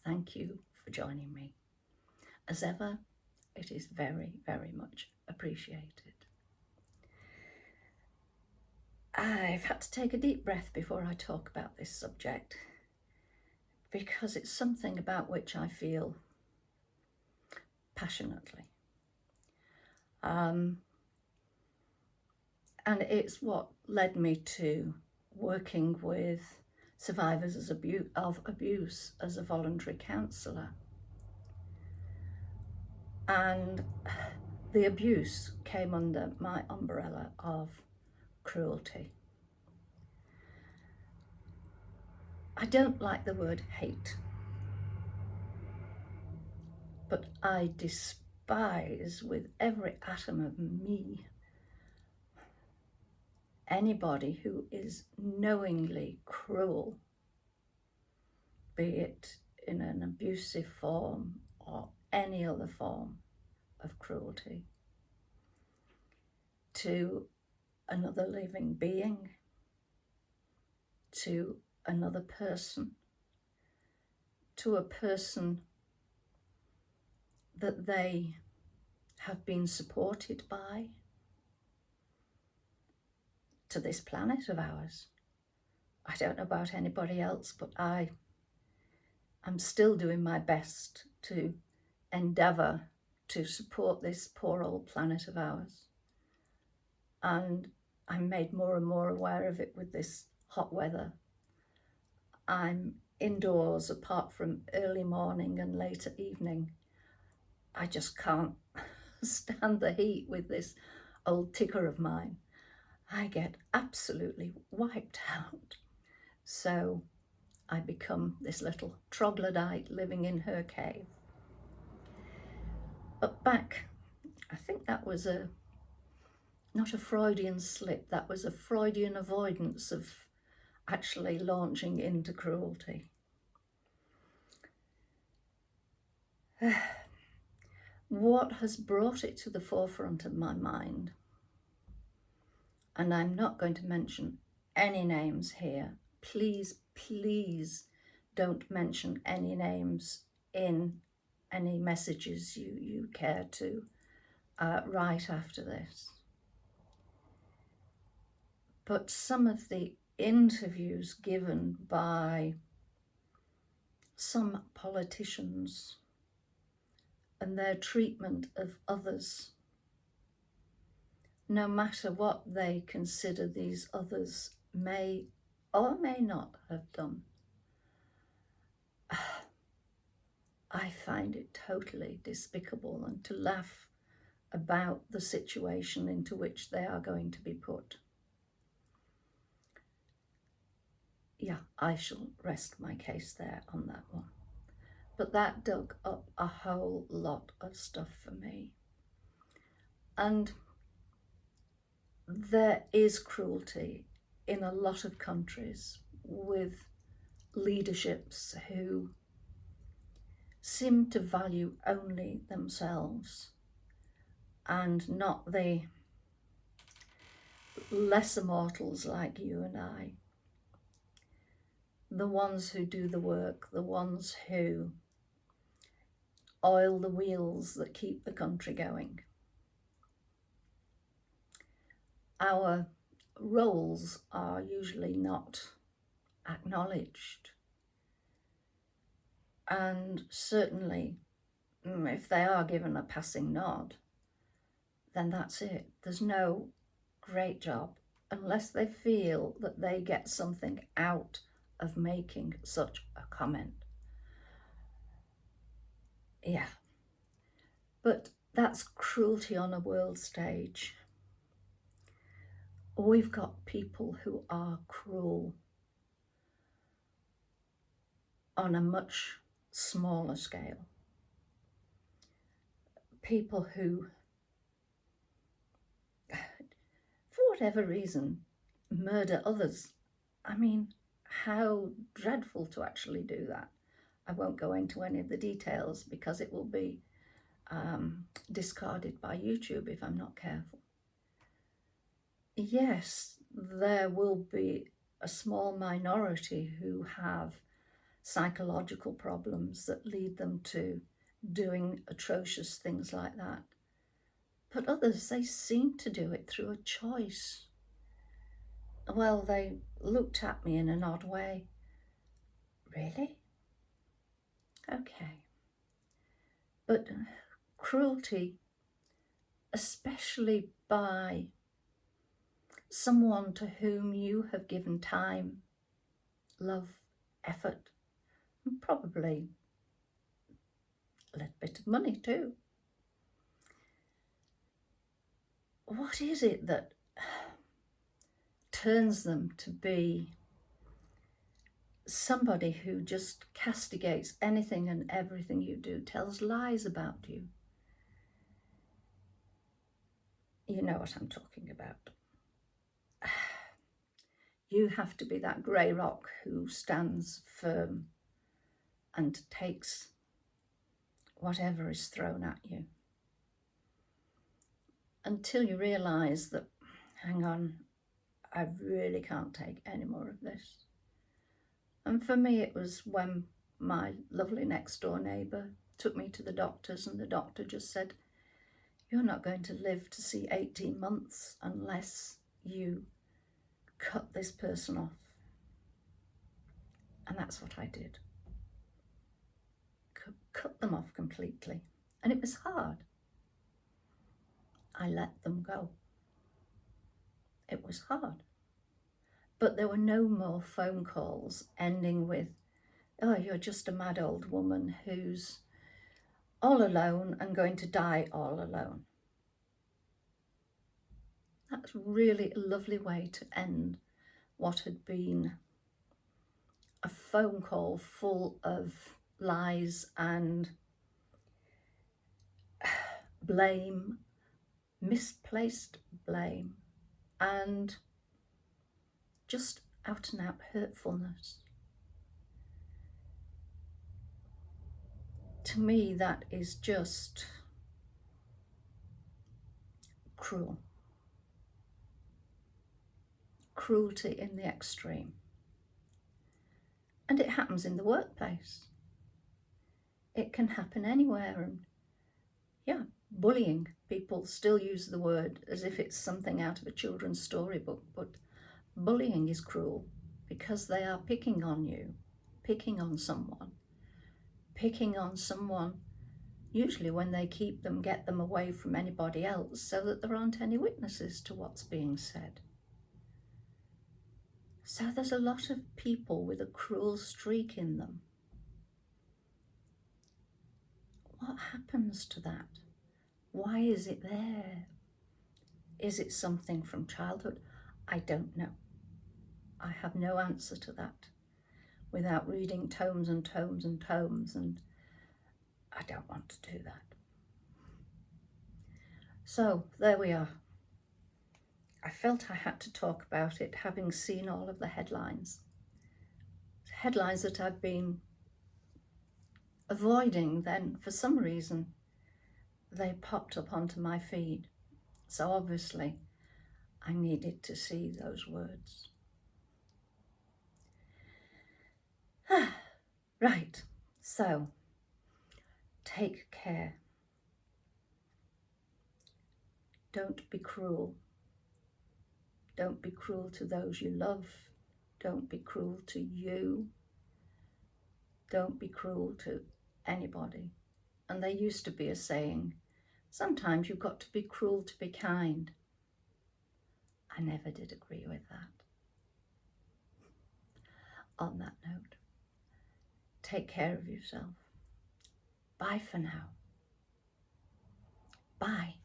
thank you for joining me. As ever, it is very, very much appreciated. I've had to take a deep breath before I talk about this subject because it's something about which I feel passionately. And it's what led me to working with survivors of abuse as a voluntary counsellor. And the abuse came under my umbrella of cruelty. I don't like the word hate, but I despise with every atom of me anybody who is knowingly cruel, be it in an abusive form or any other form of cruelty, to another living being, to another person, to a person that they have been supported by, to this planet of ours. I don't know about anybody else, but I'm still doing my best to endeavour to support this poor old planet of ours. And I'm made more and more aware of it with this hot weather. I'm indoors apart from early morning and later evening. I just can't stand the heat with this old ticker of mine. I get absolutely wiped out. So I become this little troglodyte living in her cave. But back, I think that was not a Freudian slip, that was a Freudian avoidance of actually launching into cruelty. What has brought it to the forefront of my mind, and I'm not going to mention any names here, please don't mention any names in any messages you care to write after this. But some of the interviews given by some politicians and their treatment of others, no matter what they consider these others may or may not have done, I find it totally despicable, and to laugh about the situation into which they are going to be put. Yeah, I shall rest my case there on that one. But that dug up a whole lot of stuff for me. And there is cruelty in a lot of countries with leaderships who seem to value only themselves and not the lesser mortals like you and I, the ones who do the work, the ones who oil the wheels that keep the country going. Our roles are usually not acknowledged, and certainly if they are given a passing nod, then that's it. There's no great job unless they feel that they get something out of making such a comment. Yeah, but that's cruelty on a world stage. We've got people who are cruel on a much smaller scale. People who, for whatever reason, murder others. I mean, how dreadful to actually do that. I won't go into any of the details because it will be discarded by YouTube if I'm not careful. Yes, there will be a small minority who have psychological problems that lead them to doing atrocious things like that. But others, they seem to do it through a choice. Well, they looked at me in an odd way. Really? Okay. But cruelty, especially by someone to whom you have given time, love, effort, and probably a little bit of money too. What is it that turns them to be somebody who just castigates anything and everything you do, tells lies about you? You know what I'm talking about. You have to be that grey rock who stands firm and takes whatever is thrown at you until you realise that, hang on, I really can't take any more of this. And for me, it was when my lovely next door neighbour took me to the doctors, and the doctor just said, you're not going to live to see 18 months unless you cut this person off. And that's what I did. Cut them off completely. And it was hard. I let them go. It was hard. But there were no more phone calls ending with, oh, you're just a mad old woman who's all alone and going to die all alone. That's really a lovely way to end what had been a phone call full of lies and blame, misplaced blame, and just out and out hurtfulness. To me, that is just cruel. Cruelty in the extreme. And it happens in the workplace. It can happen anywhere. And yeah, bullying. People still use the word as if it's something out of a children's storybook, but bullying is cruel because they are picking on you, picking on someone, usually when they get them away from anybody else so that there aren't any witnesses to what's being said. So there's a lot of people with a cruel streak in them. What happens to that? Why is it there? Is it something from childhood? I don't know. I have no answer to that without reading tomes and tomes and tomes, and I don't want to do that. So there we are. I felt I had to talk about it, having seen all of the headlines. Headlines that I'd been avoiding, then for some reason they popped up onto my feed. So obviously I needed to see those words. Right, so take care. Don't be cruel. Don't be cruel to those you love. Don't be cruel to you. Don't be cruel to anybody. And there used to be a saying, sometimes you've got to be cruel to be kind. I never did agree with that. On that note, take care of yourself. Bye for now. Bye.